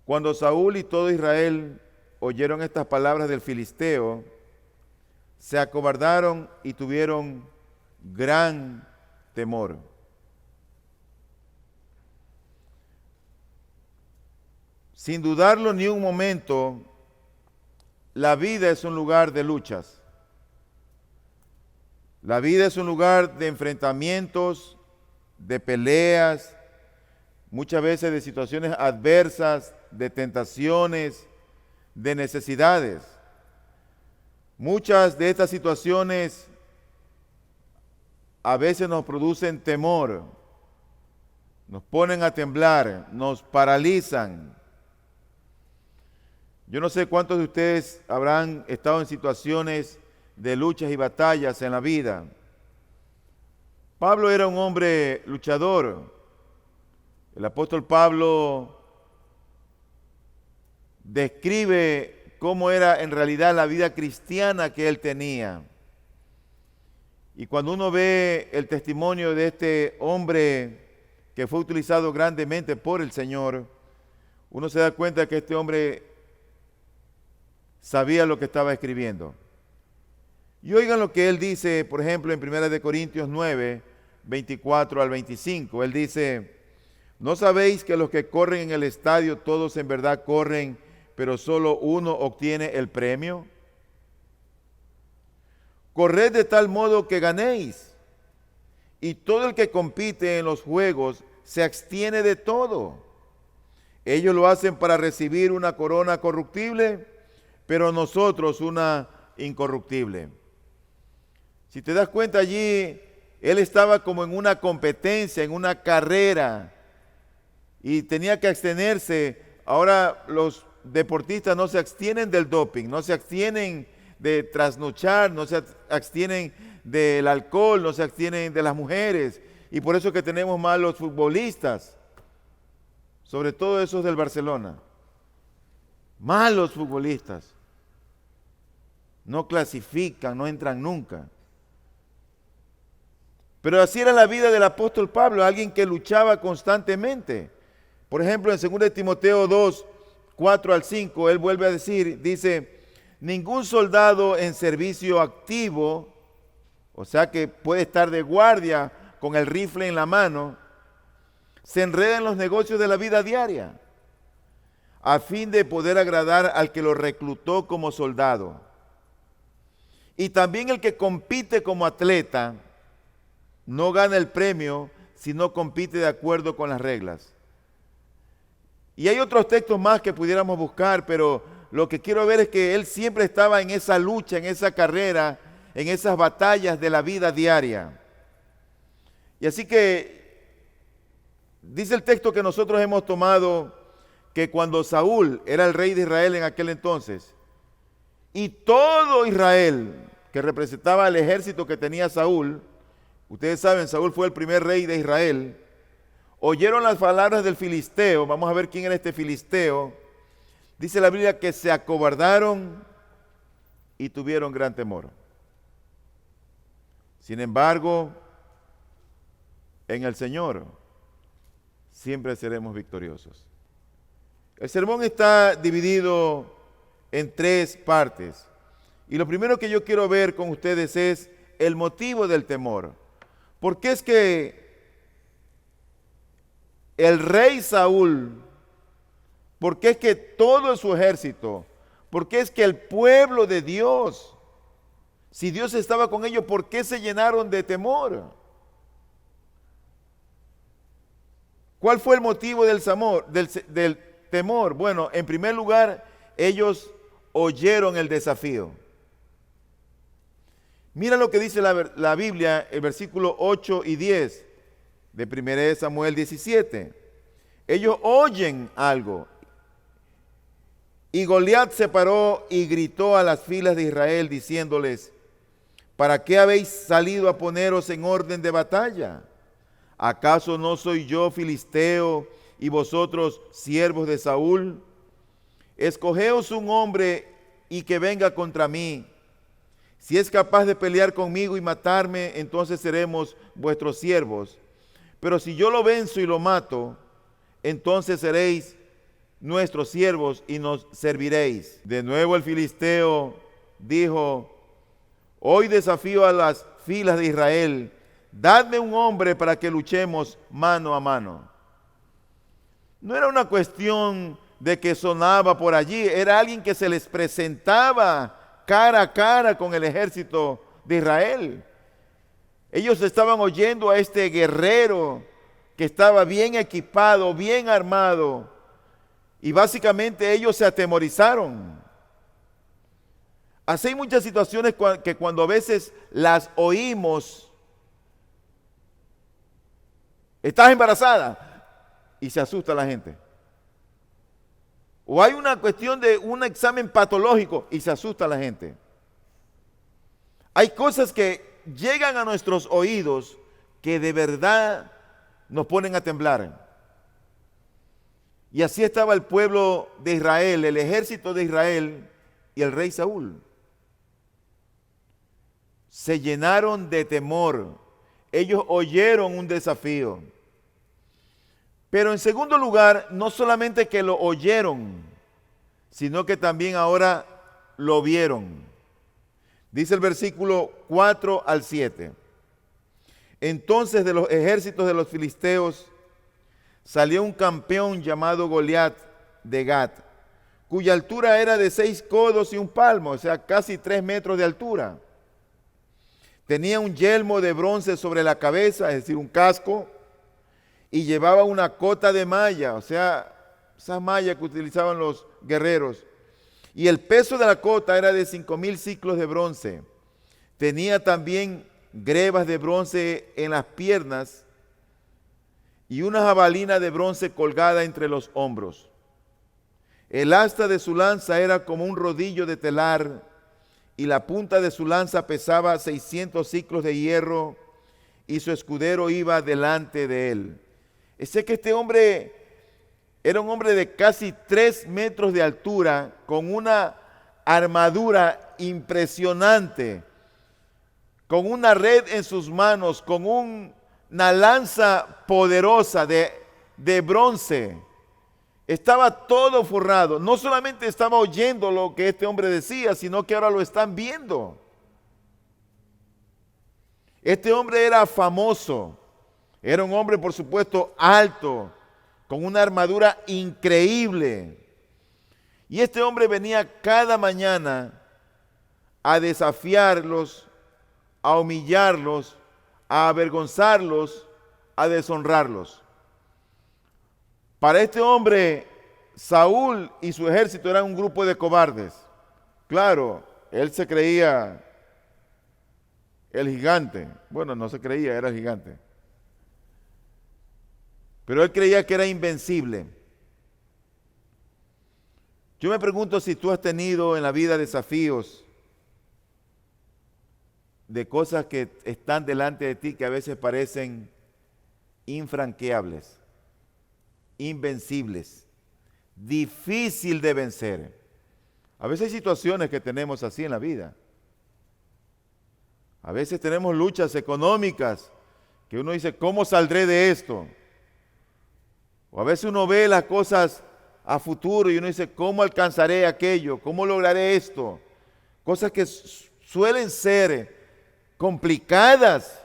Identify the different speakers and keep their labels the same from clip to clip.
Speaker 1: Cuando Saúl y todo Israel oyeron estas palabras del filisteo, se acobardaron y tuvieron gran temor. Sin dudarlo ni un momento, la vida es un lugar de luchas. La vida es un lugar de enfrentamientos, de peleas, muchas veces de situaciones adversas, de tentaciones, de necesidades. Muchas de estas situaciones a veces nos producen temor, nos ponen a temblar, nos paralizan. Yo no sé cuántos de ustedes habrán estado en situaciones de luchas y batallas en la vida. Pablo era un hombre luchador. El apóstol Pablo describe cómo era en realidad la vida cristiana que él tenía. Y cuando uno ve el testimonio de este hombre que fue utilizado grandemente por el Señor, uno se da cuenta que este hombre sabía lo que estaba escribiendo. Y oigan lo que él dice, por ejemplo, en 1 Corintios 9, 24 al 25. Él dice: ¿no sabéis que los que corren en el estadio, todos en verdad corren, pero solo uno obtiene el premio? Corred de tal modo que ganéis. Y todo el que compite en los juegos se abstiene de todo. Ellos lo hacen para recibir una corona corruptible, pero nosotros una incorruptible. Si te das cuenta allí, él estaba como en una competencia, en una carrera, y tenía que abstenerse. Ahora los deportistas no se abstienen del doping, no se abstienen de trasnochar, no se abstienen del alcohol, no se abstienen de las mujeres, y por eso que tenemos más los futbolistas, sobre todo esos del Barcelona. Malos futbolistas. No clasifican, no entran nunca. Pero así era la vida del apóstol Pablo, alguien que luchaba constantemente. Por ejemplo, en 2 Timoteo 2, 4 al 5, él vuelve a decir, dice: ningún soldado en servicio activo, o sea que puede estar de guardia con el rifle en la mano, se enreda en los negocios de la vida diaria, a fin de poder agradar al que lo reclutó como soldado. Y también el que compite como atleta no gana el premio si no compite de acuerdo con las reglas. Y hay otros textos más que pudiéramos buscar, pero lo que quiero ver es que él siempre estaba en esa lucha, en esa carrera, en esas batallas de la vida diaria. Y así que dice el texto que nosotros hemos tomado, que cuando Saúl era el rey de Israel en aquel entonces, y todo Israel, que representaba el ejército que tenía Saúl, ustedes saben, Saúl fue el primer rey de Israel, oyeron las palabras del filisteo. Vamos a ver quién era este filisteo. Dice la Biblia que se acobardaron y tuvieron gran temor. Sin embargo, en el Señor siempre seremos victoriosos. El sermón está dividido en 3 partes. Y lo primero que yo quiero ver con ustedes es el motivo del temor. ¿Por qué es que el rey Saúl, por qué es que todo su ejército, por qué es que el pueblo de Dios, si Dios estaba con ellos, por qué se llenaron de temor? ¿Cuál fue el motivo del temor? Bueno, en primer lugar, ellos oyeron el desafío. Mira lo que dice la Biblia, el versículo 8 y 10 de 1 Samuel 17. Ellos oyen algo. Y Goliat se paró y gritó a las filas de Israel diciéndoles: ¿para qué habéis salido a poneros en orden de batalla? ¿Acaso no soy yo filisteo y vosotros siervos de Saúl? Escogeos un hombre y que venga contra mí. Si es capaz de pelear conmigo y matarme, entonces seremos vuestros siervos. Pero si yo lo venzo y lo mato, entonces seréis nuestros siervos y nos serviréis. De nuevo el filisteo dijo: hoy desafío a las filas de Israel, dadme un hombre para que luchemos mano a mano. No era una cuestión de que sonaba por allí, era alguien que se les presentaba cara a cara con el ejército de Israel. Ellos estaban oyendo a este guerrero que estaba bien equipado, bien armado, y básicamente ellos se atemorizaron. Así hay muchas situaciones que cuando a veces las oímos, estás embarazada, y se asusta la gente. O hay una cuestión de un examen patológico y se asusta la gente. Hay cosas que llegan a nuestros oídos que de verdad nos ponen a temblar. Y así estaba el pueblo de Israel, el ejército de Israel y el rey Saúl. Se llenaron de temor. Ellos oyeron un desafío. Pero en segundo lugar, no solamente que lo oyeron, sino que también ahora lo vieron. Dice el versículo 4 al 7. Entonces de los ejércitos de los filisteos salió un campeón llamado Goliat de Gat, cuya altura era de 6 codos y un palmo, o sea, casi 3 metros de altura. Tenía un yelmo de bronce sobre la cabeza, es decir, un casco, y llevaba una cota de malla, o sea, esa malla que utilizaban los guerreros. Y el peso de la cota era de 5,000 siclos de bronce. Tenía también grebas de bronce en las piernas y una jabalina de bronce colgada entre los hombros. El asta de su lanza era como un rodillo de telar y la punta de su lanza pesaba 600 siclos de hierro y su escudero iba delante de él. Sé que este hombre era un hombre de casi 3 metros de altura, con una armadura impresionante, con una red en sus manos, con una lanza poderosa de bronce. Estaba todo forrado. No solamente estaba oyendo lo que este hombre decía, sino que ahora lo están viendo. Este hombre era famoso. Era un hombre, por supuesto, alto, con una armadura increíble. Y este hombre venía cada mañana a desafiarlos, a humillarlos, a avergonzarlos, a deshonrarlos. Para este hombre, Saúl y su ejército eran un grupo de cobardes. Claro, él se creía el gigante. Bueno, no se creía, era el gigante. Pero él creía que era invencible. Yo me pregunto si tú has tenido en la vida desafíos de cosas que están delante de ti que a veces parecen infranqueables, invencibles, difícil de vencer. A veces hay situaciones que tenemos así en la vida. A veces tenemos luchas económicas que uno dice, ¿cómo saldré de esto? O a veces uno ve las cosas a futuro y uno dice, ¿cómo alcanzaré aquello? ¿Cómo lograré esto? Cosas que suelen ser complicadas.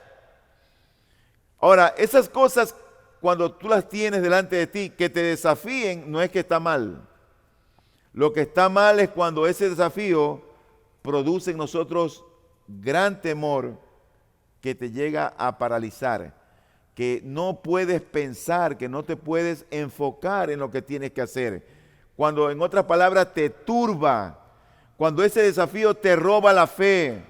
Speaker 1: Ahora, esas cosas, cuando tú las tienes delante de ti, que te desafíen, no es que está mal. Lo que está mal es cuando ese desafío produce en nosotros gran temor que te llega a paralizar, que no puedes pensar, que no te puedes enfocar en lo que tienes que hacer. Cuando, en otras palabras, te turba, cuando ese desafío te roba la fe,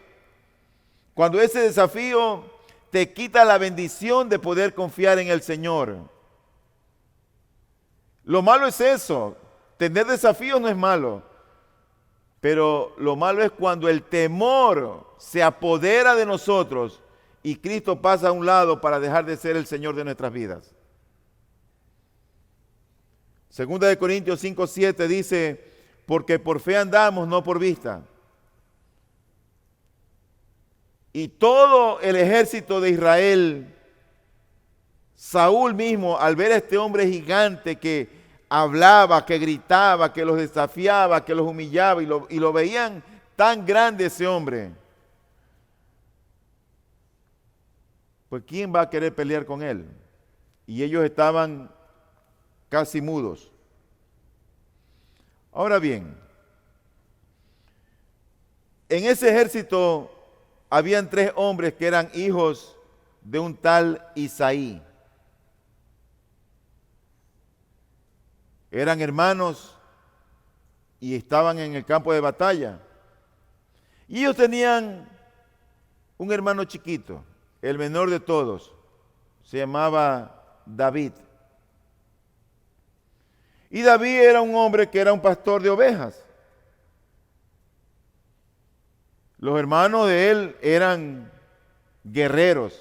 Speaker 1: cuando ese desafío te quita la bendición de poder confiar en el Señor. Lo malo es eso. Tener desafíos no es malo, pero lo malo es cuando el temor se apodera de nosotros y Cristo pasa a un lado para dejar de ser el Señor de nuestras vidas. Segunda de Corintios 5:7 dice, porque por fe andamos, no por vista. Y todo el ejército de Israel, Saúl mismo, al ver a este hombre gigante que hablaba, que gritaba, que los desafiaba, que los humillaba, y lo veían tan grande ese hombre. Pues ¿quién va a querer pelear con él? Y ellos estaban casi mudos. Ahora bien, en ese ejército habían 3 hombres que eran hijos de un tal Isaí. Eran hermanos y estaban en el campo de batalla. Y ellos tenían un hermano chiquito, el menor de todos. Se llamaba David. Y David era un hombre que era un pastor de ovejas. Los hermanos de él eran guerreros.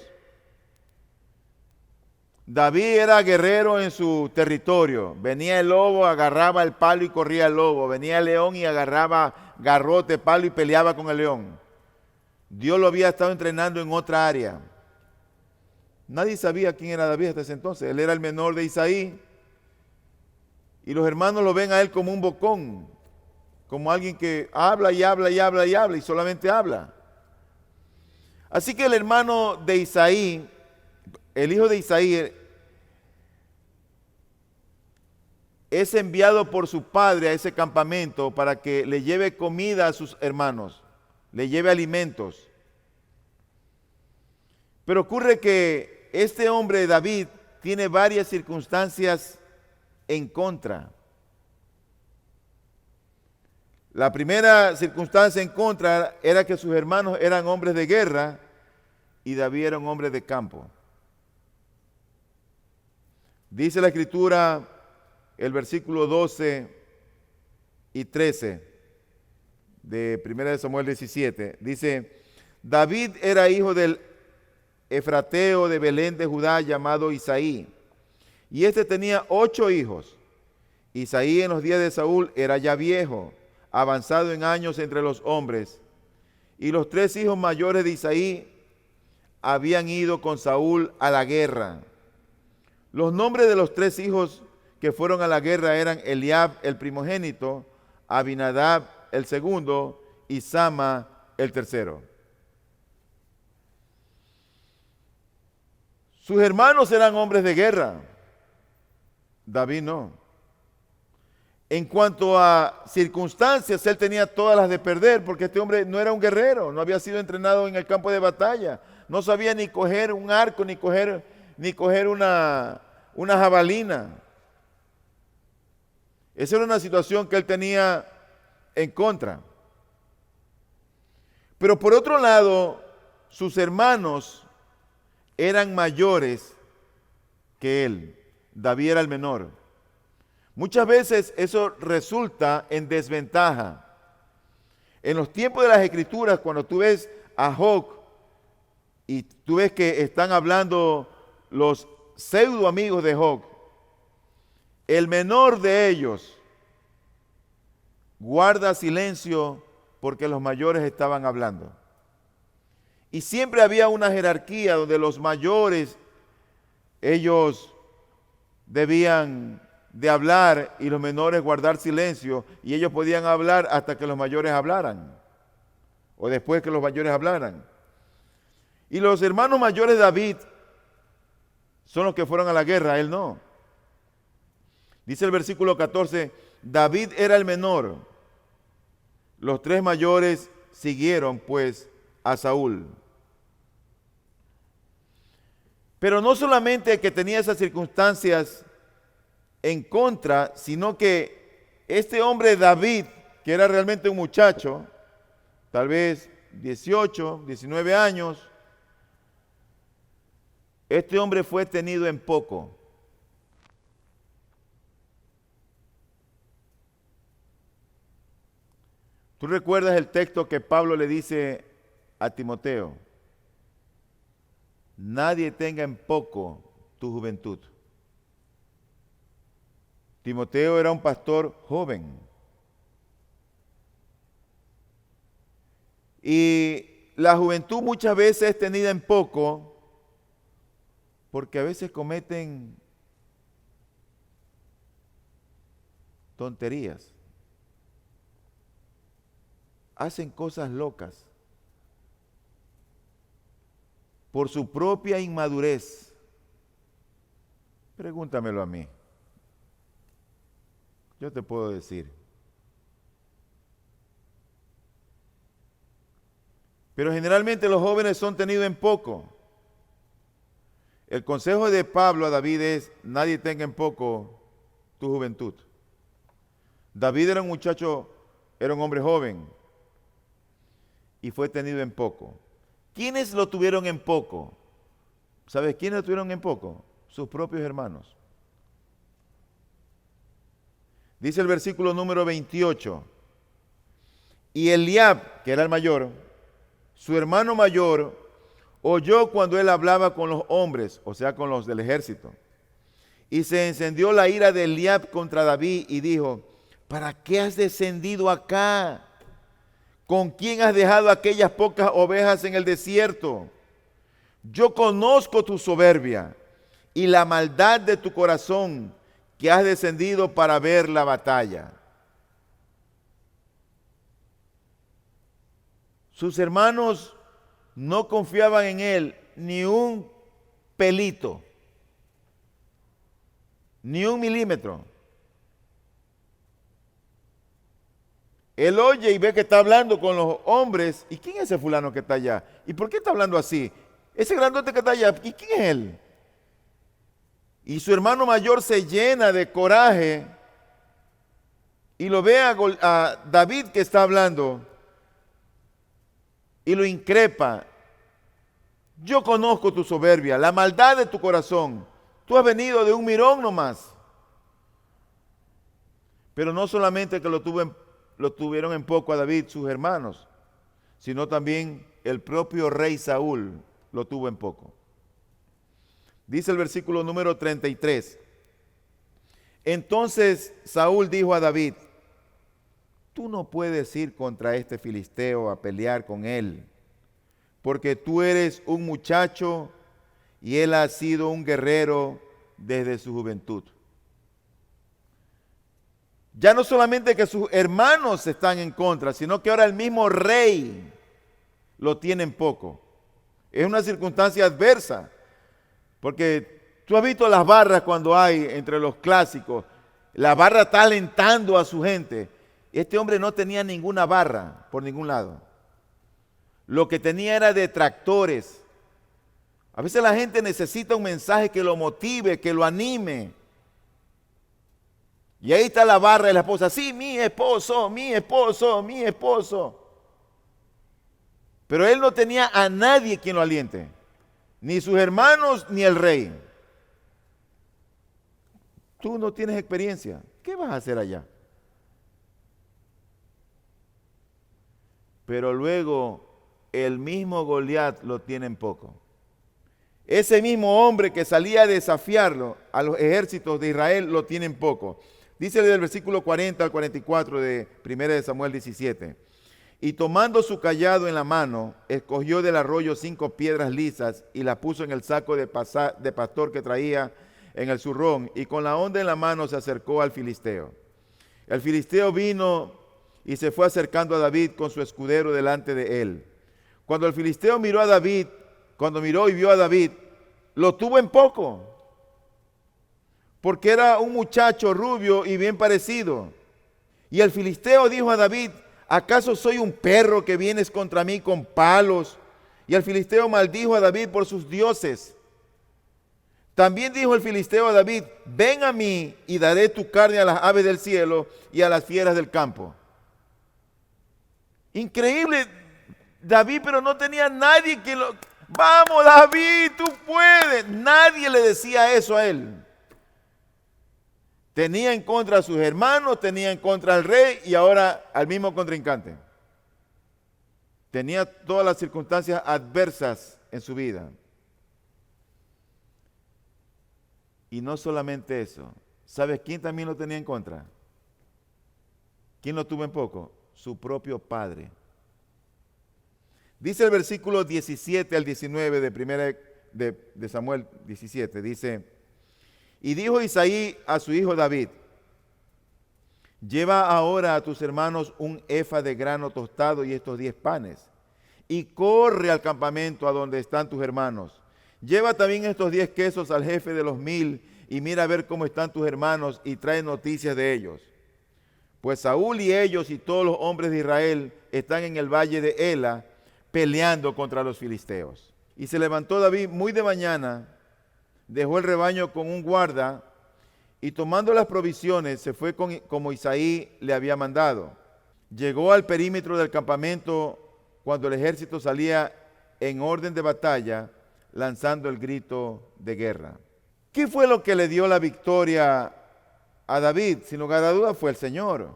Speaker 1: David era guerrero en su territorio. Venía el lobo, agarraba el palo y corría el lobo. Venía el león y agarraba garrote, palo y peleaba con el león. Dios lo había estado entrenando en otra área. Nadie sabía quién era David hasta ese entonces. Él era el menor de Isaí. Y los hermanos lo ven a él como un bocón, como alguien que habla y habla y habla y habla y solamente habla. Así que el hermano de Isaí, el hijo de Isaí, es enviado por su padre a ese campamento para que le lleve comida a sus hermanos, le lleve alimentos. Pero ocurre que este hombre David tiene varias circunstancias en contra. La primera circunstancia en contra era que sus hermanos eran hombres de guerra y David era un hombre de campo. Dice la Escritura, el versículo 12 y 13 de 1 Samuel 17, dice: David era hijo del efrateo de Belén de Judá llamado Isaí, y este tenía 8 hijos. Isaí en los días de Saúl era ya viejo, avanzado en años entre los hombres, y los 3 hijos mayores de Isaí habían ido con Saúl a la guerra. Los nombres de los 3 hijos que fueron a la guerra eran Eliab el primogénito, Abinadab el segundo y Sama el tercero. Sus hermanos eran hombres de guerra, David no. En cuanto a circunstancias, él tenía todas las de perder, porque este hombre no era un guerrero, no había sido entrenado en el campo de batalla, no sabía ni coger un arco, ni coger una jabalina. Esa era una situación que él tenía en contra. Pero por otro lado, sus hermanos eran mayores que él. David era el menor. Muchas veces eso resulta en desventaja. En los tiempos de las Escrituras, cuando tú ves a Job y tú ves que están hablando los pseudo amigos de Job, el menor de ellos guarda silencio porque los mayores estaban hablando. Y siempre había una jerarquía donde los mayores, ellos debían de hablar y los menores guardar silencio, y ellos podían hablar hasta que los mayores hablaran, o después que los mayores hablaran. Y los hermanos mayores de David son los que fueron a la guerra, él no. Dice el versículo 14, David era el menor. Los 3 mayores siguieron pues a Saúl. Pero no solamente que tenía esas circunstancias en contra, sino que este hombre David, que era realmente un muchacho, tal vez 18, 19 años, este hombre fue tenido en poco. ¿Tú recuerdas el texto que Pablo le dice a Timoteo? Nadie tenga en poco tu juventud. Timoteo era un pastor joven. Y la juventud muchas veces es tenida en poco porque a veces cometen tonterías. Hacen cosas locas por su propia inmadurez. Pregúntamelo a mí. Yo te puedo decir. Pero generalmente los jóvenes son tenidos en poco. El consejo de Pablo a David es: nadie tenga en poco tu juventud. David era un muchacho, era un hombre joven y fue tenido en poco. ¿Quiénes lo tuvieron en poco? ¿Sabes quiénes lo tuvieron en poco? Sus propios hermanos. Dice el versículo número 28. Y Eliab, que era el mayor, su hermano mayor, oyó cuando él hablaba con los hombres, o sea, con los del ejército. Y se encendió la ira de Eliab contra David y dijo: ¿para qué has descendido acá? ¿Con quién has dejado aquellas pocas ovejas en el desierto? Yo conozco tu soberbia y la maldad de tu corazón, que has descendido para ver la batalla. Sus hermanos no confiaban en él ni un pelito, ni un milímetro. Él oye y ve que está hablando con los hombres. ¿Y quién es ese fulano que está allá? ¿Y por qué está hablando así? Ese grandote que está allá, ¿y quién es él? Y su hermano mayor se llena de coraje y lo ve a David que está hablando y lo increpa. Yo conozco tu soberbia, la maldad de tu corazón. Tú has venido de un mirón nomás. Pero no solamente que lo tuvieron en poco a David sus hermanos, sino también el propio rey Saúl lo tuvo en poco. Dice el versículo número 33. Entonces Saúl dijo a David: tú no puedes ir contra este filisteo a pelear con él, porque tú eres un muchacho y él ha sido un guerrero desde su juventud. Ya no solamente que sus hermanos están en contra, sino que ahora el mismo rey lo tiene en poco. Es una circunstancia adversa, porque tú has visto las barras cuando hay entre los clásicos. La barra está alentando a su gente. Este hombre no tenía ninguna barra por ningún lado. Lo que tenía era detractores. A veces la gente necesita un mensaje que lo motive, que lo anime. Y ahí está la barra de la esposa: sí, mi esposo, mi esposo, mi esposo. Pero él no tenía a nadie quien lo aliente, ni sus hermanos, ni el rey. Tú no tienes experiencia, ¿qué vas a hacer allá? Pero luego el mismo Goliat lo tiene en poco. Ese mismo hombre que salía a desafiarlo a los ejércitos de Israel lo tiene en poco. Dice del versículo 40 al 44 de 1 de Samuel 17. Y tomando su cayado en la mano, escogió del arroyo 5 piedras lisas y las puso en el saco de pastor que traía en el zurrón, y con la honda en la mano se acercó al filisteo. El filisteo vino y se fue acercando a David con su escudero delante de él. Cuando el filisteo miró a David, cuando miró y vio a David, lo tuvo en poco, porque era un muchacho rubio y bien parecido. Y el filisteo dijo a David: ¿acaso soy un perro que vienes contra mí con palos? Y el filisteo maldijo a David por sus dioses. También dijo el filisteo a David: ven a mí y daré tu carne a las aves del cielo y a las fieras del campo. Increíble, David, pero no tenía nadie que lo... Vamos, David, tú puedes. Nadie le decía eso a él. Tenía en contra a sus hermanos, tenía en contra al rey y ahora al mismo contrincante. Tenía todas las circunstancias adversas en su vida. Y no solamente eso. ¿Sabes quién también lo tenía en contra? ¿Quién lo tuvo en poco? Su propio padre. Dice el versículo 17 al 19 de Samuel 17, dice: y dijo Isaí a su hijo David: Lleva ahora a tus hermanos un efa de grano tostado y estos 10 panes, y corre al campamento a donde están tus hermanos. Lleva también estos 10 quesos al jefe de los 1000 y mira a ver cómo están tus hermanos y trae noticias de ellos. Pues Saúl y ellos y todos los hombres de Israel están en el valle de Ela peleando contra los filisteos. Y se levantó David muy de mañana, dejó el rebaño con un guarda y tomando las provisiones se fue como Isaí le había mandado. Llegó al perímetro del campamento cuando el ejército salía en orden de batalla, lanzando el grito de guerra. ¿Qué fue lo que le dio la victoria a David? Sin lugar a dudas fue el Señor.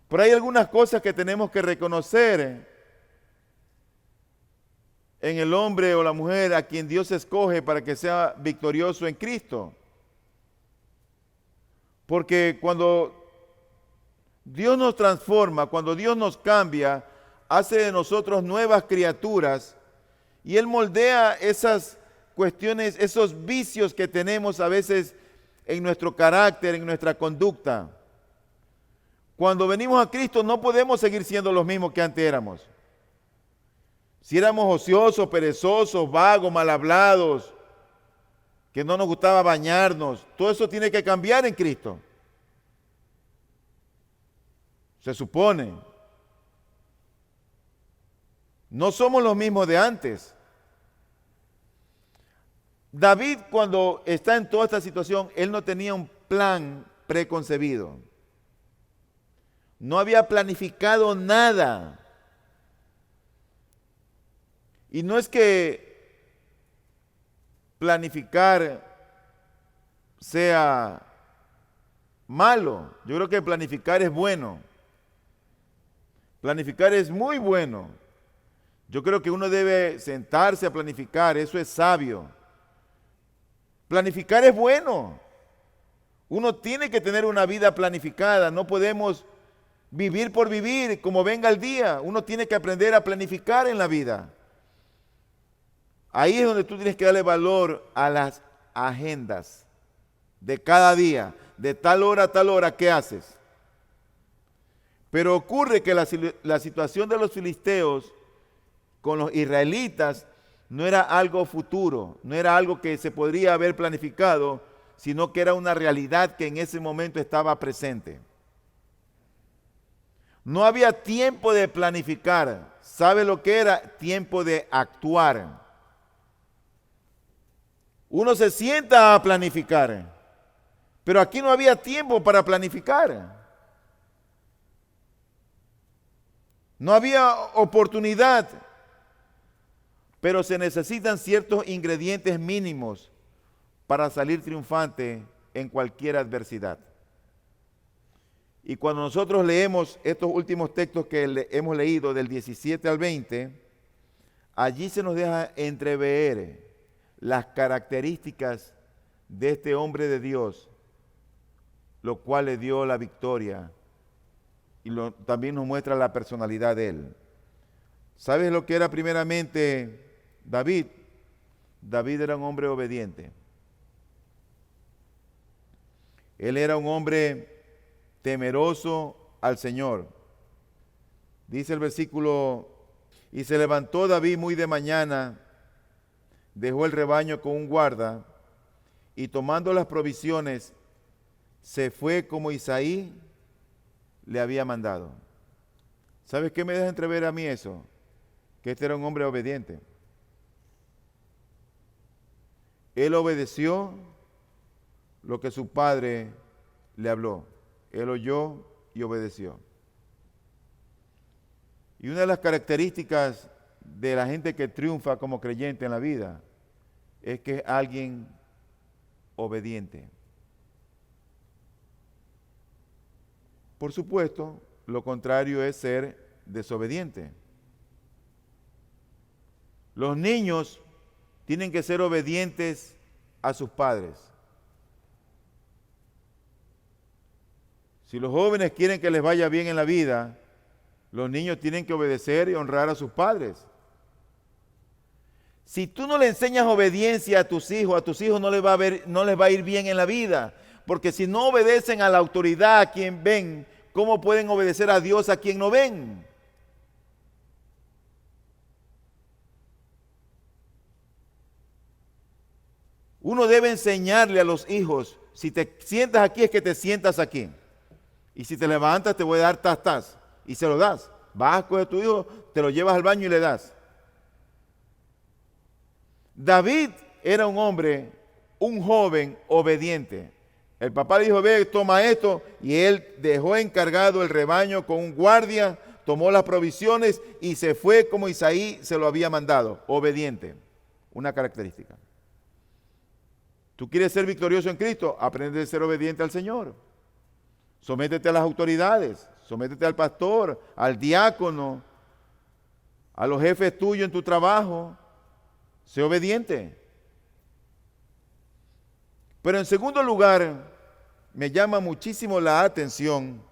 Speaker 1: Pero hay algunas cosas que tenemos que reconocer en el hombre o la mujer a quien Dios escoge para que sea victorioso en Cristo. Porque cuando Dios nos transforma, cuando Dios nos cambia, hace de nosotros nuevas criaturas y Él moldea esas cuestiones, esos vicios que tenemos a veces en nuestro carácter, en nuestra conducta. Cuando venimos a Cristo no podemos seguir siendo los mismos que antes éramos. Si éramos ociosos, perezosos, vagos, mal hablados, que no nos gustaba bañarnos, todo eso tiene que cambiar en Cristo. Se supone. No somos los mismos de antes. David, cuando está en toda esta situación, él no tenía un plan preconcebido. No había planificado nada. Y no es que planificar sea malo. Yo creo que planificar es bueno. Planificar es muy bueno. Yo creo que uno debe sentarse a planificar, eso es sabio. Planificar es bueno. Uno tiene que tener una vida planificada, no podemos vivir por vivir como venga el día. Uno tiene que aprender a planificar en la vida. Ahí es donde tú tienes que darle valor a las agendas de cada día, de tal hora a tal hora, ¿qué haces? Pero ocurre que la situación de los filisteos con los israelitas no era algo futuro, no era algo que se podría haber planificado, sino que era una realidad que en ese momento estaba presente. No había tiempo de planificar, ¿sabe lo que era? Tiempo de actuar. Uno se sienta a planificar, pero aquí no había tiempo para planificar. No había oportunidad, pero se necesitan ciertos ingredientes mínimos para salir triunfante en cualquier adversidad. Y cuando nosotros leemos estos últimos textos que hemos leído del 17 al 20, allí se nos deja entrever las características de este hombre de Dios, lo cual le dio la victoria y también nos muestra la personalidad de él. ¿Sabes lo que era primeramente David? David era un hombre obediente. Él era un hombre temeroso al Señor. Dice el versículo, y se levantó David muy de mañana, dejó el rebaño con un guarda, y tomando las provisiones, se fue como Isaí le había mandado. ¿Sabes qué me deja entrever a mí eso? Que este era un hombre obediente. Él obedeció lo que su padre le habló. Él oyó y obedeció. Y una de las características de la gente que triunfa como creyente en la vida es que es alguien obediente. Por supuesto, lo contrario es ser desobediente. Los niños tienen que ser obedientes a sus padres. Si los jóvenes quieren que les vaya bien en la vida, los niños tienen que obedecer y honrar a sus padres. Si tú no le enseñas obediencia a tus hijos no les va a ir bien en la vida, Porque si no obedecen a la autoridad a quien ven, ¿cómo pueden obedecer a Dios a quien no ven? Uno debe enseñarle a los hijos, si te sientas aquí es que te sientas aquí. Y si te levantas te voy a dar tas. Y se lo das. Vas a coger a tu hijo, te lo llevas al baño y le das. David era un hombre, un joven obediente. El papá le dijo, ve, toma esto. Y él dejó encargado el rebaño con un guardia, tomó las provisiones y se fue como Isaí se lo había mandado. Obediente. Una característica. ¿Tú quieres ser victorioso en Cristo? Aprende a ser obediente al Señor. Sométete a las autoridades, sométete al pastor, al diácono, a los jefes tuyos en tu trabajo. Sé obediente. Pero en segundo lugar, me llama muchísimo la atención,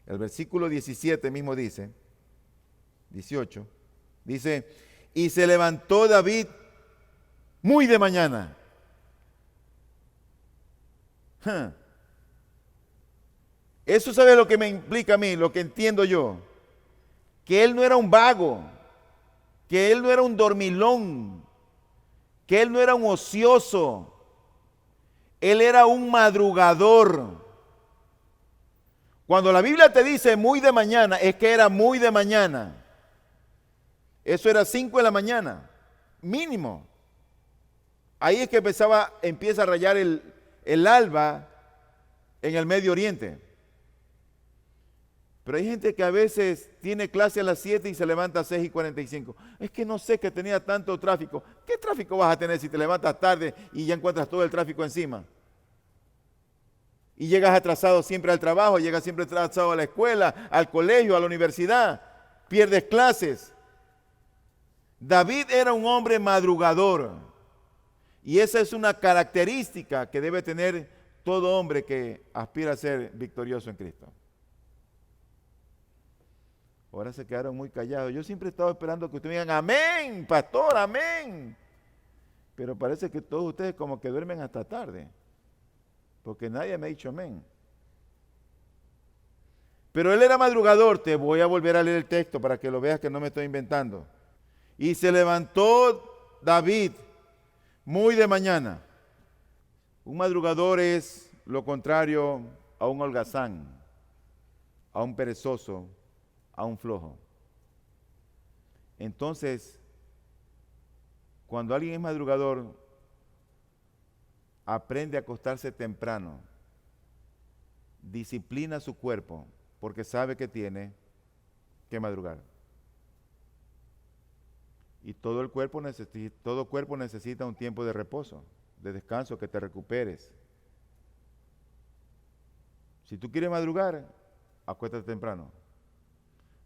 Speaker 1: el versículo 17 mismo dice, 18, dice, y se levantó David muy de mañana. Eso sabe lo que me implica a mí, lo que entiendo yo. Que él no era un vago, que él no era un dormilón, que él no era un ocioso, él era un madrugador. Cuando la Biblia te dice muy de mañana, es que era muy de mañana. Eso era 5 de la mañana, mínimo. Ahí es que empieza a rayar el alba en el Medio Oriente. Pero hay gente que a veces tiene clase a las 7 y se levanta a 6:45. Es que no sé que tenía tanto tráfico. ¿Qué tráfico vas a tener si te levantas tarde y ya encuentras todo el tráfico encima? Y llegas atrasado siempre al trabajo, llegas siempre atrasado a la escuela, al colegio, a la universidad. Pierdes clases. David era un hombre madrugador. Y esa es una característica que debe tener todo hombre que aspira a ser victorioso en Cristo. Ahora se quedaron muy callados. Yo siempre he estado esperando que ustedes digan, amén, pastor, amén. Pero parece que todos ustedes como que duermen hasta tarde. Porque nadie me ha dicho amén. Pero él era madrugador. Te voy a volver a leer el texto para que lo veas que no me estoy inventando. Y se levantó David muy de mañana. Un madrugador es lo contrario a un holgazán, a un perezoso, a un flojo. Entonces, cuando alguien es madrugador, aprende a acostarse temprano, disciplina su cuerpo, porque sabe que tiene que madrugar. Y todo cuerpo necesita un tiempo de reposo, de descanso, que te recuperes. Si tú quieres madrugar, acuéstate temprano.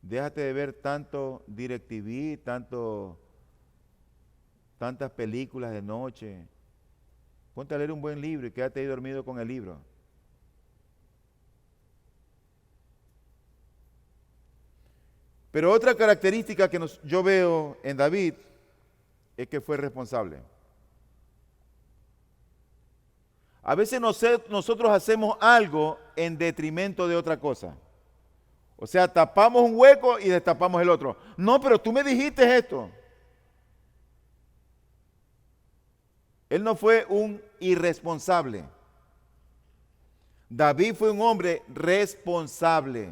Speaker 1: Déjate de ver tanto DirecTV, tantas películas de noche. Ponte a leer un buen libro y quédate ahí dormido con el libro. Pero otra característica que yo veo en David es que fue responsable. A veces nosotros hacemos algo en detrimento de otra cosa. O sea, tapamos un hueco y destapamos el otro. No, pero tú me dijiste esto. Él no fue un irresponsable. David fue un hombre responsable.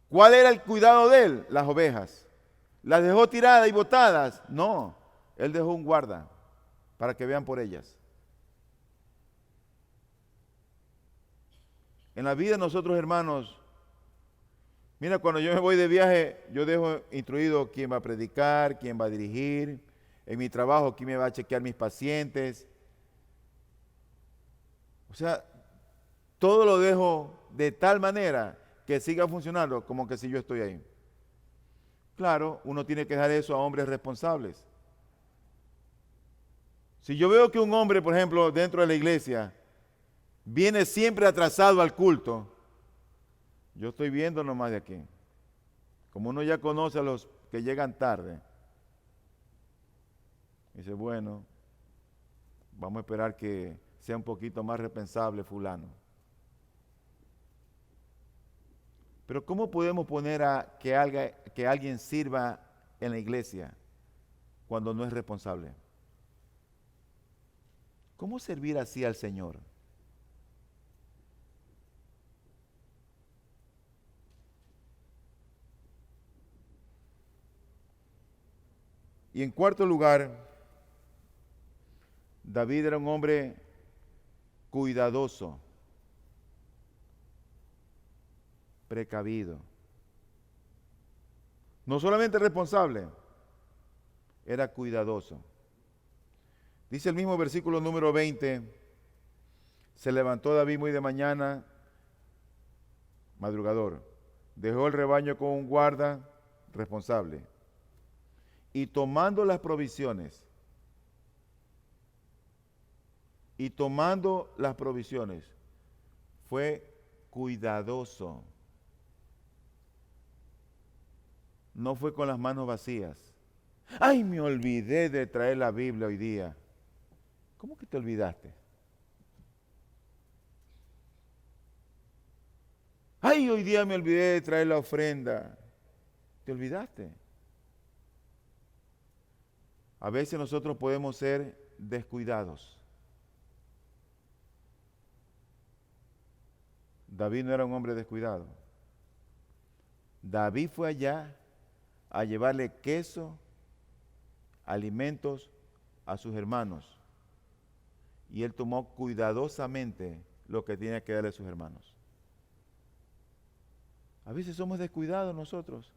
Speaker 1: ¿Cuál era el cuidado de él? Las ovejas. ¿Las dejó tiradas y botadas? No, él dejó un guarda para que vean por ellas. En la vida de nosotros, hermanos, mira, cuando yo me voy de viaje, yo dejo instruido quién va a predicar, quién va a dirigir. En mi trabajo, quién me va a chequear mis pacientes. O sea, todo lo dejo de tal manera que siga funcionando como que si yo estoy ahí. Claro, uno tiene que dejar eso a hombres responsables. Si yo veo que un hombre, por ejemplo, dentro de la iglesia, viene siempre atrasado al culto, yo estoy viendo nomás de aquí. Como uno ya conoce a los que llegan tarde, dice, bueno, vamos a esperar que sea un poquito más responsable fulano. Pero ¿cómo podemos poner a que alguien sirva en la iglesia cuando no es responsable? ¿Cómo servir así al Señor? Y en cuarto lugar, David era un hombre cuidadoso, precavido. No solamente responsable, era cuidadoso. Dice el mismo versículo número 20, se levantó David muy de mañana, madrugador, dejó el rebaño con un guarda responsable y tomando las provisiones, fue cuidadoso. No fue con las manos vacías. Ay, me olvidé de traer la Biblia hoy día. ¿Cómo que te olvidaste? Ay, hoy día me olvidé de traer la ofrenda. ¿Te olvidaste? A veces nosotros podemos ser descuidados. David no era un hombre descuidado. David fue allá a llevarle queso, alimentos a sus hermanos. Y él tomó cuidadosamente lo que tenía que darle a sus hermanos. A veces somos descuidados nosotros.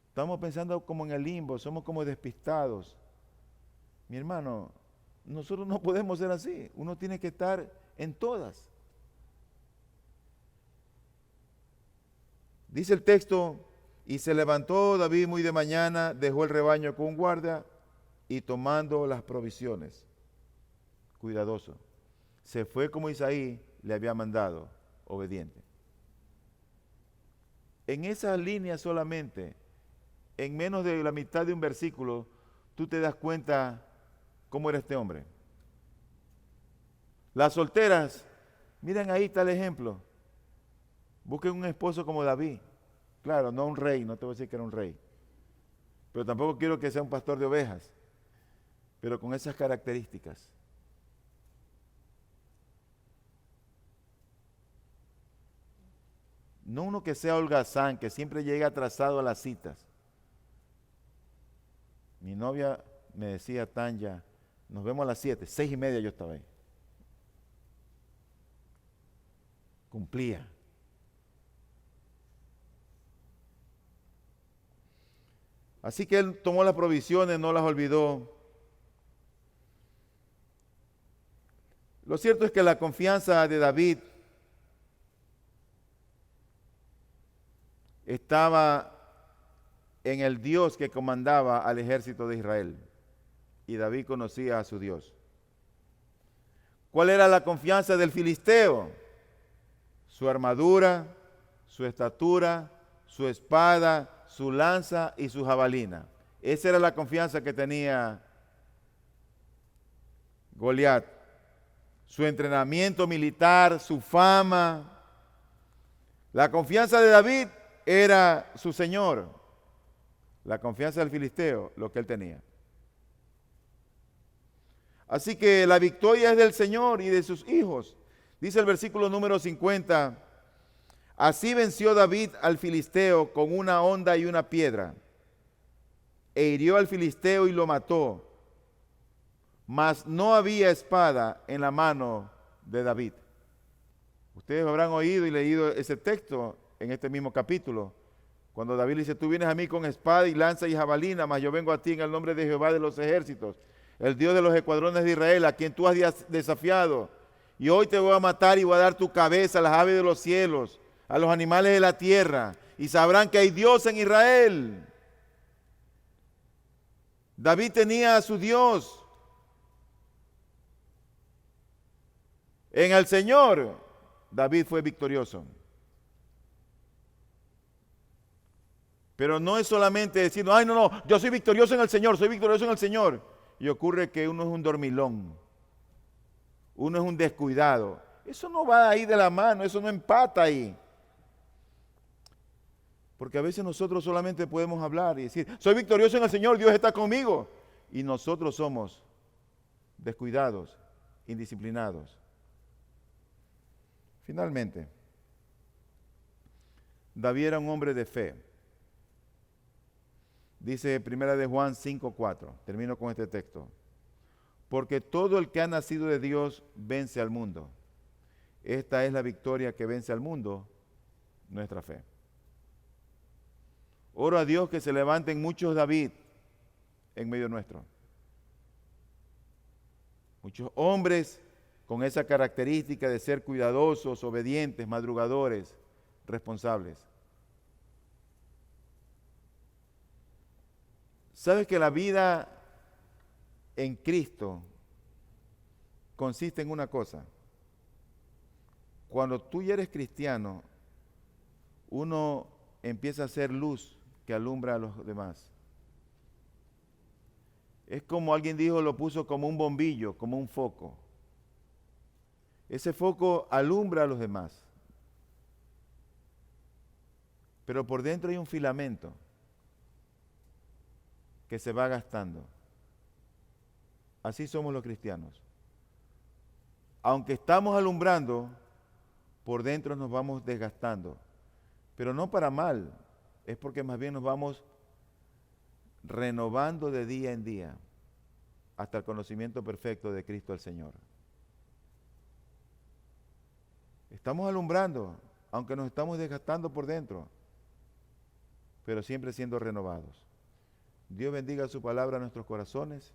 Speaker 1: Estamos pensando como en el limbo, somos como despistados. Mi hermano, nosotros no podemos ser así. Uno tiene que estar en todas. Dice el texto, y se levantó David muy de mañana, dejó el rebaño con un guardia y tomando las provisiones, cuidadoso, se fue como Isaí le había mandado, obediente. En esa línea solamente, en menos de la mitad de un versículo, tú te das cuenta cómo era este hombre. Las solteras, miren ahí está el ejemplo. Busquen un esposo como David. Claro, no un rey, no te voy a decir que era un rey. Pero tampoco quiero que sea un pastor de ovejas. Pero con esas características. No uno que sea holgazán, que siempre llega atrasado a las citas. Mi novia me decía, Tanya, nos vemos a las 7, 6:30 yo estaba ahí. Cumplía. Así que él tomó las provisiones, no las olvidó. Lo cierto es que la confianza de David estaba en el Dios que comandaba al ejército de Israel. Y David conocía a su Dios. ¿Cuál era la confianza del filisteo? Su armadura, su estatura, su espada, su lanza y su jabalina. Esa era la confianza que tenía Goliat. Su entrenamiento militar, su fama. La confianza de David era su Señor. La confianza del filisteo, lo que él tenía. Así que la victoria es del Señor y de sus hijos. Dice el versículo número 50. Así venció David al filisteo con una honda y una piedra, e hirió al filisteo y lo mató, mas no había espada en la mano de David. Ustedes habrán oído y leído ese texto en este mismo capítulo, cuando David dice, tú vienes a mí con espada y lanza y jabalina, mas yo vengo a ti en el nombre de Jehová de los ejércitos, el Dios de los escuadrones de Israel, a quien tú has desafiado, y hoy te voy a matar y voy a dar tu cabeza a las aves de los cielos, a los animales de la tierra, y sabrán que hay Dios en Israel. David tenía a su Dios. En el Señor, David fue victorioso. Pero no es solamente decir, ay, no, yo soy victorioso en el Señor, soy victorioso en el Señor. Y ocurre que uno es un dormilón. uno es un descuidado. Eso no va ahí de la mano, eso no empata ahí. Porque a veces nosotros solamente podemos hablar y decir, soy victorioso en el Señor, Dios está conmigo. Y nosotros somos descuidados, indisciplinados. Finalmente, David era un hombre de fe. Dice 1 de Juan 5:4. Termino con este texto. Porque todo el que ha nacido de Dios vence al mundo. Esta es la victoria que vence al mundo, nuestra fe. Oro a Dios que se levanten muchos David en medio nuestro. Muchos hombres con esa característica de ser cuidadosos, obedientes, madrugadores, responsables. ¿Sabes que la vida en Cristo consiste en una cosa? Cuando tú ya eres cristiano, uno empieza a ser luz que alumbra a los demás. Es como alguien dijo, lo puso como un bombillo, como un foco. Ese foco alumbra a los demás. Pero por dentro hay un filamento que se va gastando. Así somos los cristianos. Aunque estamos alumbrando, por dentro nos vamos desgastando. Pero no para mal, es porque más bien nos vamos renovando de día en día hasta el conocimiento perfecto de Cristo el Señor. Estamos alumbrando, aunque nos estamos desgastando por dentro, pero siempre siendo renovados. Dios bendiga su palabra a nuestros corazones.